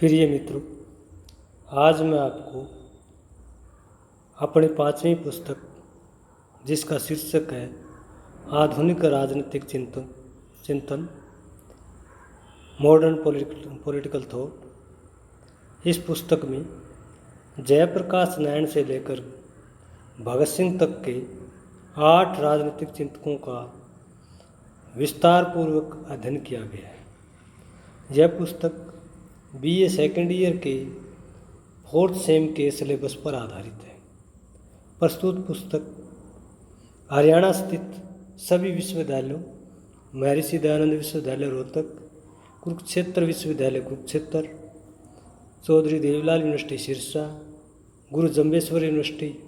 प्रिय मित्रों, आज मैं आपको अपनी 5वीं पुस्तक जिसका शीर्षक है आधुनिक राजनीतिक चिंतन मॉडर्न पॉलिटिकल थॉट, इस पुस्तक में जयप्रकाश नारायण से लेकर भगत सिंह तक के 8 राजनीतिक चिंतकों का विस्तार पूर्वक अध्ययन किया गया है। यह पुस्तक BA सेकेंड ईयर के 4th सेम के सिलेबस पर आधारित है। प्रस्तुत पुस्तक हरियाणा स्थित सभी विश्वविद्यालयों, महर्षि दयानंद विश्वविद्यालय रोहतक, कुरुक्षेत्र विश्वविद्यालय कुरुक्षेत्र, चौधरी देवीलाल यूनिवर्सिटी सिरसा, गुरु जम्बेश्वर यूनिवर्सिटी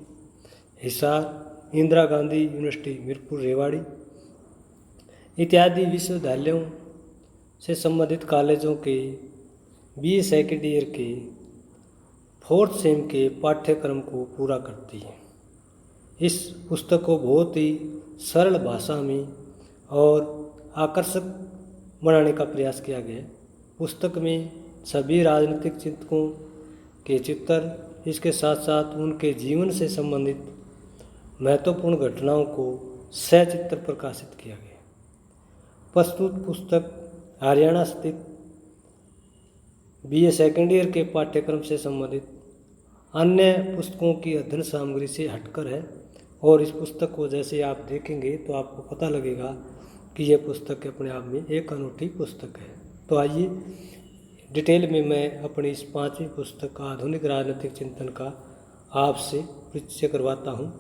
हिसार, इंदिरा गांधी यूनिवर्सिटी मीरपुर रेवाड़ी इत्यादि विश्वविद्यालयों से संबंधित कॉलेजों के BA सेकेंड ईयर के 4th सेम के पाठ्यक्रम को पूरा करती है। इस पुस्तक को बहुत ही सरल भाषा में और आकर्षक बनाने का प्रयास किया गया है। पुस्तक में सभी राजनीतिक चिंतकों के चित्र, इसके साथ साथ उनके जीवन से संबंधित महत्वपूर्ण घटनाओं को सचित्र प्रकाशित किया गया। प्रस्तुत पुस्तक हरियाणा स्थित BA सेकेंड ईयर के पाठ्यक्रम से संबंधित अन्य पुस्तकों की अध्ययन सामग्री से हटकर है और इस पुस्तक को जैसे आप देखेंगे तो आपको पता लगेगा कि यह पुस्तक अपने आप में एक अनूठी पुस्तक है। तो आइए डिटेल में मैं अपनी इस 5वीं पुस्तक आधुनिक राजनीतिक चिंतन का आपसे परिचय करवाता हूँ।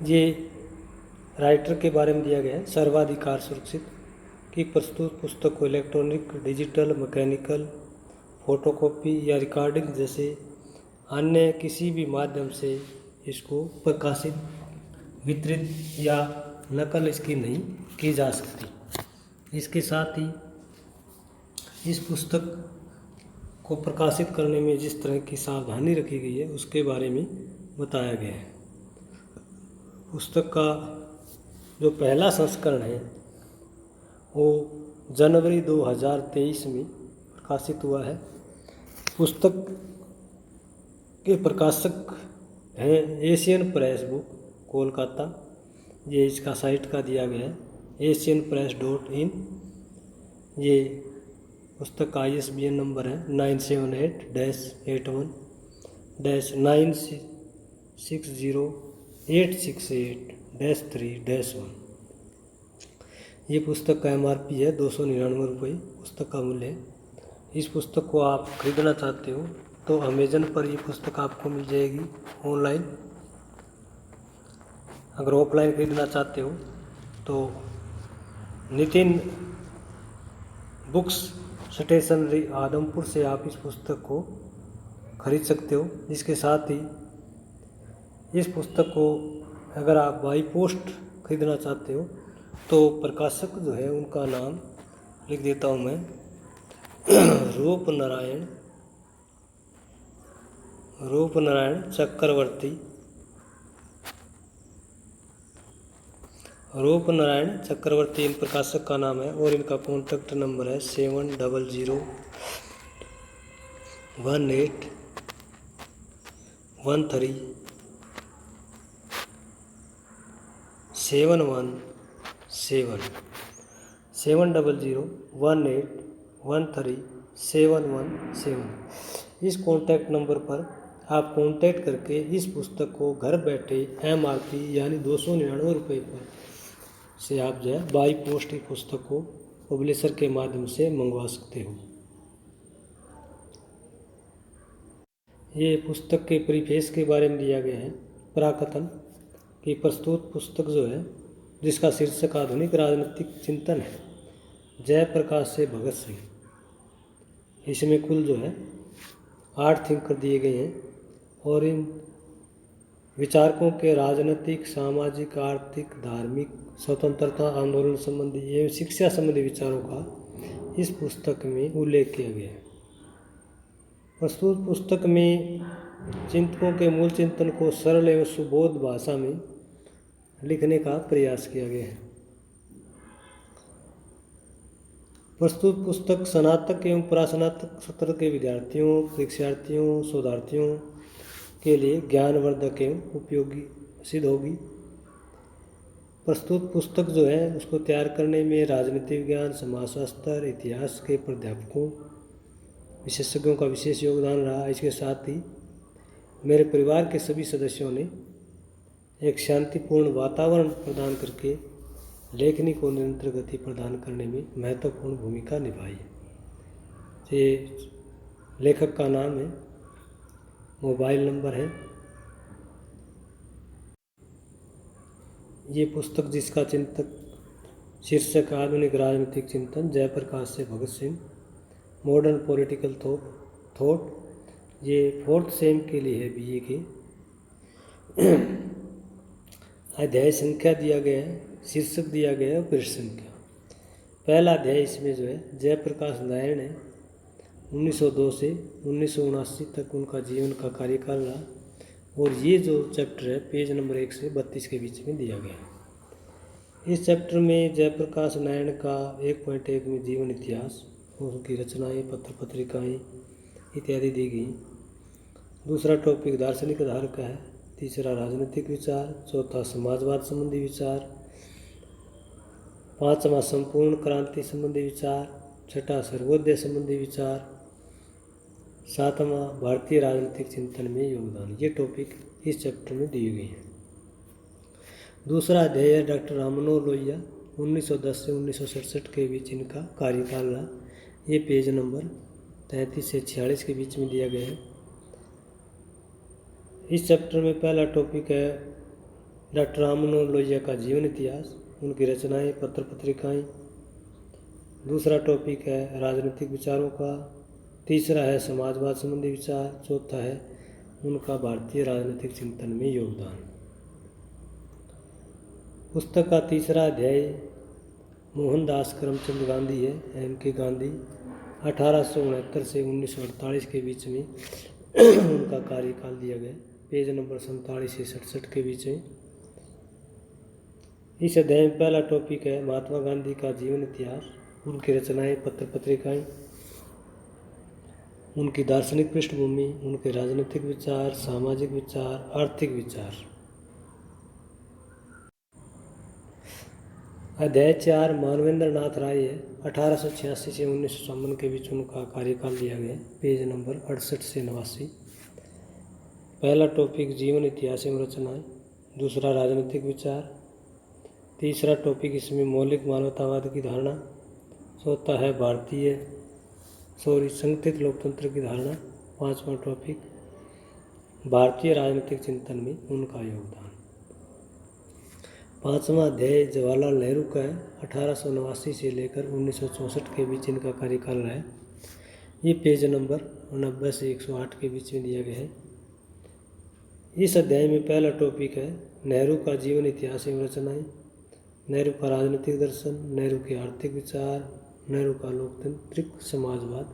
ये राइटर के बारे में दिया गया है, सर्वाधिकार सुरक्षित की प्रस्तुत पुस्तक को इलेक्ट्रॉनिक, डिजिटल, मैकेनिकल, फोटोकॉपी या रिकॉर्डिंग जैसे अन्य किसी भी माध्यम से इसको प्रकाशित, वितरित या नकल इसकी नहीं की जा सकती। इसके साथ ही इस पुस्तक को प्रकाशित करने में जिस तरह की सावधानी रखी गई है उसके बारे में बताया गया है। पुस्तक का जो पहला संस्करण है वो जनवरी 2023 में प्रकाशित हुआ है। पुस्तक के प्रकाशक हैं एशियन प्रेस बुक कोलकाता। ये इसका साइट का दिया गया है asianpress.in। ये पुस्तक का ISBN नंबर है 978-81-960868-3-1। ये पुस्तक का MRP है 299 रुपये पुस्तक का मूल्य है। इस पुस्तक को आप खरीदना चाहते हो तो अमेज़न पर ये पुस्तक आपको मिल जाएगी ऑनलाइन। अगर ऑफलाइन खरीदना चाहते हो तो नितिन बुक्स स्टेशनरी आदमपुर से आप इस पुस्तक को खरीद सकते हो। इसके साथ ही इस पुस्तक को अगर आप बाई पोस्ट खरीदना चाहते हो तो प्रकाशक जो है उनका नाम लिख देता हूँ मैं, रूपनारायण चक्रवर्ती इन प्रकाशक का नाम है और इनका कॉन्टैक्ट नंबर है 70013 इस कॉन्टैक्ट नंबर पर आप कॉन्टैक्ट करके इस पुस्तक को घर बैठे MRP यानी 299 रुपये पर से आप जो है बाई पोस्ट इस पुस्तक को पब्लिशर के माध्यम से मंगवा सकते हो। ये पुस्तक के प्रीफेस के बारे में दिया गया है पराकथन कि प्रस्तुत पुस्तक जो है जिसका शीर्षक आधुनिक राजनीतिक चिंतन है, जयप्रकाश से भगत सिंह। इसमें कुल जो है 8 थिंकर दिए गए हैं और इन विचारकों के राजनीतिक, सामाजिक, आर्थिक, धार्मिक, स्वतंत्रता आंदोलन संबंधी एवं शिक्षा संबंधी विचारों का इस पुस्तक में उल्लेख किया गया है। प्रस्तुत पुस्तक में चिंतकों के मूल चिंतन को सरल एवं सुबोध भाषा में लिखने का प्रयास किया गया है। प्रस्तुत पुस्तक स्नातक एवं प्रास्नातक सत्र के विद्यार्थियों, परीक्षार्थियों, शोधार्थियों के लिए ज्ञानवर्धक एवं उपयोगी सिद्ध होगी। प्रस्तुत पुस्तक जो है उसको तैयार करने में राजनीतिक विज्ञान, समाजशास्त्र, इतिहास के प्राध्यापकों, विशेषज्ञों का विशेष योगदान रहा। इसके साथ ही मेरे परिवार के सभी सदस्यों ने एक शांतिपूर्ण वातावरण प्रदान करके लेखनी को निरंतर गति प्रदान करने में महत्वपूर्ण भूमिका निभाई। ये लेखक का नाम है, मोबाइल नंबर है। ये पुस्तक जिसका चिंतक शीर्षक आधुनिक राजनीतिक चिंतन, जयप्रकाश से Bhagat Singh, modern political thought, ये 4th सेम के लिए है, बीए के। अध्याय संख्या दिया गया है, शीर्षक दिया गया है और पृष्ठ संख्या। पहला अध्याय इसमें जो है जयप्रकाश नारायण है, 1902 से 1979 तक उनका जीवन का कार्यकाल रहा। और ये जो चैप्टर है पेज नंबर 1 से 32 के बीच में दिया गया है। इस चैप्टर में जयप्रकाश नारायण का 1.1 में जीवन इतिहास, उनकी रचनाएं, पत्र पत्रिकाएं इत्यादि दी गई। दूसरा टॉपिक दार्शनिक आधार का है। तीसरा राजनीतिक विचार, चौथा समाजवाद संबंधी विचार, पांचवा संपूर्ण क्रांति संबंधी विचार, छठा सर्वोदय संबंधी विचार, सातवां भारतीय राजनीतिक चिंतन में योगदान। ये टॉपिक इस चैप्टर में दिए गए हैं। दूसरा अध्याय है डॉक्टर राममनोहर लोहिया, 1910 से 1967 के बीच इनका कार्यकाल रहा। ये पेज नंबर 33 से 46 के बीच में दिया गया है। इस चैप्टर में पहला टॉपिक है डॉक्टर राममनोहर लोहिया का जीवन इतिहास, उनकी रचनाएं, पत्र पत्रिकाएं। दूसरा टॉपिक है राजनीतिक विचारों का। तीसरा है समाजवाद संबंधी विचार। चौथा है उनका भारतीय राजनीतिक चिंतन में योगदान। पुस्तक का तीसरा अध्याय मोहनदास करमचंद गांधी है, एम.के. गांधी, 1869 से 1948 के बीच में उनका कार्यकाल दिया गया। पेज नंबर 47 से 67 के बीच में। इस अध्याय में पहला टॉपिक है महात्मा गांधी का जीवन इतिहास, उनकी रचनाएं, पत्र पत्रिकाएं, उनकी दार्शनिक पृष्ठभूमि, उनके राजनीतिक विचार, सामाजिक विचार, आर्थिक विचार। अध्याय 4 मानवेंद्र नाथ राय है, 1886 से 1956 के बीच उनका कार्यकाल दिया गया। पेज नंबर 68 से 89। पहला टॉपिक जीवन इतिहास एवं रचनाएं। दूसरा राजनीतिक विचार। तीसरा टॉपिक इसमें मौलिक मानवतावाद की धारणा। चौथा है संगठित लोकतंत्र की धारणा। पांचवा टॉपिक भारतीय राजनीतिक चिंतन में उनका योगदान। पांचवा अध्याय जवाहरलाल नेहरू का है, 1889 से लेकर 1964 के बीच इनका कार्यकाल रहा है। ये पेज नंबर 90 से 108 के बीच में दिया गया है। इस अध्याय में पहला टॉपिक है नेहरू का जीवन इतिहास एवं रचनाएं, नेहरू का राजनीतिक दर्शन, नेहरू के आर्थिक विचार, नेहरू का लोकतांत्रिक समाजवाद।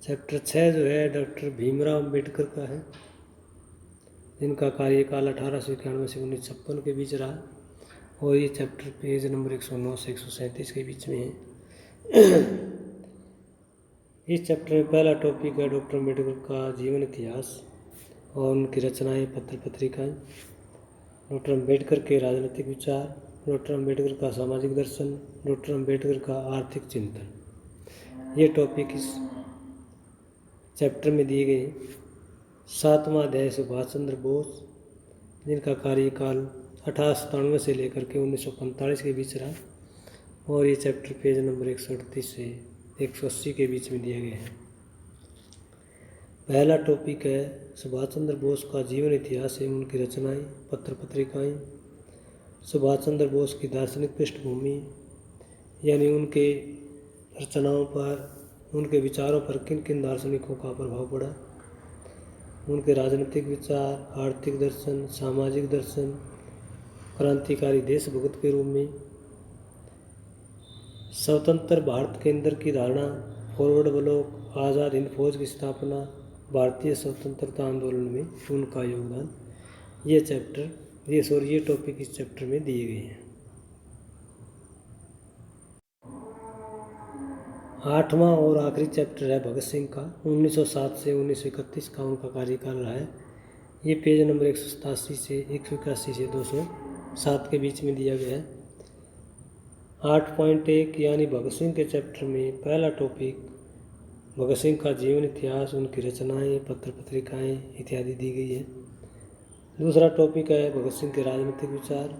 चैप्टर 6 जो है डॉक्टर भीमराव अम्बेडकर का है, इनका कार्यकाल 1891 से 1956 के बीच रहा। और ये चैप्टर पेज नंबर 109 से 137 के बीच में है। इस चैप्टर में पहला टॉपिक है डॉक्टर अम्बेडकर का जीवन इतिहास और उनकी रचनाएं, पत्र पत्रिकाएं, डॉक्टर अम्बेडकर के राजनीतिक विचार, डॉक्टर अम्बेडकर का सामाजिक दर्शन, डॉक्टर अम्बेडकर का आर्थिक चिंतन। ये टॉपिक इस चैप्टर में दिए गए हैं। सातवां अध्याय सुभाष चंद्र बोस, जिनका कार्यकाल 1897 से लेकर के 1945 के बीच रहा। और ये चैप्टर पेज नंबर 138 से 180 के बीच में दिया गया है। पहला टॉपिक है सुभाष चंद्र बोस का जीवन इतिहास एवं उनकी रचनाएं, पत्र पत्रिकाएं। सुभाष चंद्र बोस की दार्शनिक पृष्ठभूमि, यानी उनके रचनाओं पर, उनके विचारों पर किन किन दार्शनिकों का प्रभाव पड़ा, उनके राजनीतिक विचार, आर्थिक दर्शन, सामाजिक दर्शन, क्रांतिकारी देशभक्त के रूप में, स्वतंत्र भारत केंद्र की धारणा, फॉरवर्ड ब्लॉक, आज़ाद हिंद फौज की स्थापना, भारतीय स्वतंत्रता आंदोलन में उनका योगदान। ये टॉपिक इस चैप्टर में दिए गए हैं। 8वां और आखिरी चैप्टर है भगत सिंह का। 1907 से 1931 का उनका कार्यकाल रहा है। ये पेज नंबर 187 से 181 से 207 के बीच में दिया गया है। 8.1 यानी भगत सिंह के चैप्टर में पहला टॉपिक भगत सिंह का जीवन इतिहास, उनकी रचनाएं, पत्र पत्रिकाएं इत्यादि दी गई है। दूसरा टॉपिक है भगत सिंह के राजनीतिक विचार।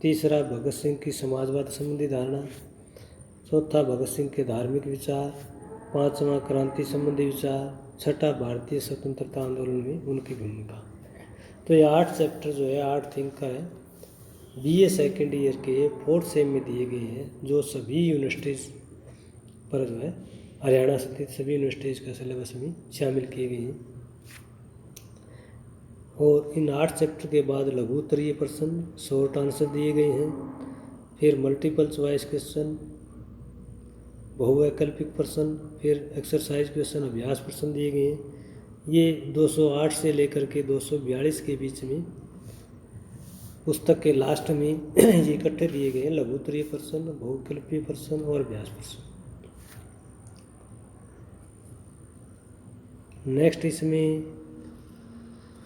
तीसरा भगत सिंह की समाजवाद संबंधी धारणा। चौथा भगत सिंह के धार्मिक विचार। पांचवा क्रांति संबंधी विचार। छठा भारतीय स्वतंत्रता आंदोलन में उनकी भूमिका। तो ये 8 चैप्टर जो है 8 थिंक का है, BA सेकेंड ईयर के 4th सेम में दिए गए हैं, जो सभी यूनिवर्सिटीज़ पर जो है हरियाणा स्थित सभी यूनिवर्सिटीज़ का सिलेबस में शामिल किए गए हैं। और इन 8 चैप्टर के बाद लघु उत्तरीय प्रश्न, शॉर्ट आंसर दिए गए हैं। फिर मल्टीपल चॉइस क्वेश्चन, बहुवैकल्पिक प्रश्न, फिर एक्सरसाइज क्वेश्चन, अभ्यास प्रश्न दिए गए हैं। ये 208 से लेकर के 242 के बीच में पुस्तक के लास्ट में ये इकट्ठे दिए गए हैं, लघु उत्तरीय प्रश्न, बहुवैकल्पिक प्रश्न और अभ्यास प्रश्न। नेक्स्ट इसमें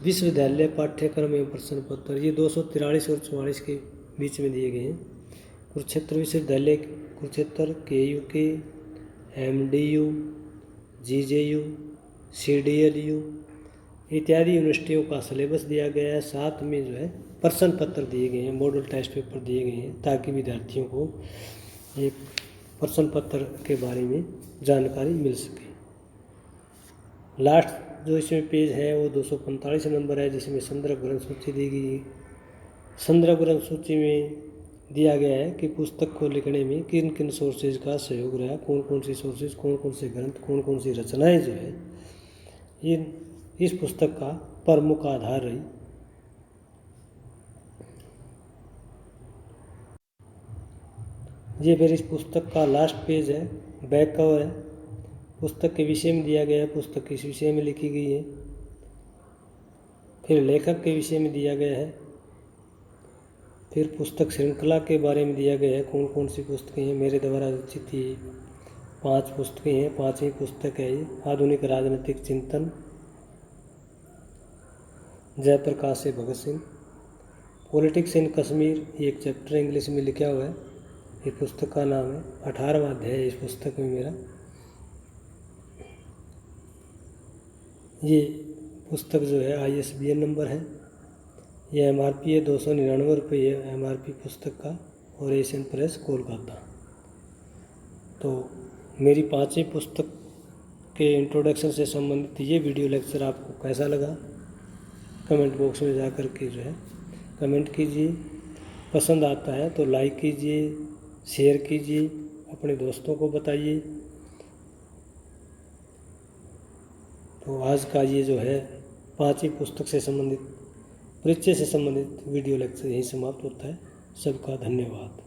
विश्वविद्यालय पाठ्यक्रम एवं प्रश्न पत्र, ये 243 और 44 के बीच में दिए गए हैं। कुरुक्षेत्र विश्वविद्यालय Kurukshetra, KUK, MDU, GJU, CDLU इत्यादि यूनिवर्सिटियों का सिलेबस दिया गया है। साथ में जो है प्रश्न पत्र दिए गए हैं, मॉडल टेस्ट पेपर दिए गए हैं, ताकि विद्यार्थियों को एक प्रश्न पत्र के बारे में जानकारी मिल सके। लास्ट जो इसमें पेज है वो 245 नंबर है, जिसमें संदर्भ ग्रंथ सूची दी गई है। संदर्भ ग्रंथ सूची में दिया गया है कि पुस्तक को लिखने में किन किन सोर्सेज का सहयोग रहा, कौन कौन सी सोर्सेज, कौन कौन से ग्रंथ, कौन कौन सी रचनाएं जो है ये इस पुस्तक का प्रमुख आधार रही। ये फिर इस पुस्तक का लास्ट पेज है, बैक कवर है। पुस्तक के विषय में दिया गया है, पुस्तक किस विषय में लिखी गई है। फिर लेखक के विषय में दिया गया है। फिर पुस्तक श्रृंखला के बारे में दिया गया है, कौन कौन सी पुस्तकें हैं। मेरे द्वारा रचित ये 5 पुस्तकें हैं, 5वीं पुस्तक है ये। आधुनिक राजनीतिक चिंतन, जयप्रकाश से भगत सिंह। पॉलिटिक्स इन कश्मीर, ये एक चैप्टर इंग्लिश में लिखा हुआ है। ये पुस्तक का नाम है। 18वां अध्याय है इस पुस्तक में मेरा। ये पुस्तक जो है ISBN नंबर है। ये MRP है 299 रुपये है MRP पुस्तक का, और एशियन प्रेस कोलकाता। तो मेरी 5वीं पुस्तक के इंट्रोडक्शन से संबंधित ये वीडियो लेक्चर आपको कैसा लगा, कमेंट बॉक्स में जा कर के जो है कमेंट कीजिए। पसंद आता है तो लाइक कीजिए, शेयर कीजिए, अपने दोस्तों को बताइए। तो आज का ये जो है 5वीं पुस्तक से संबंधित, परिचय से संबंधित वीडियो लेक्चर यहीं समाप्त होता है। सबका धन्यवाद।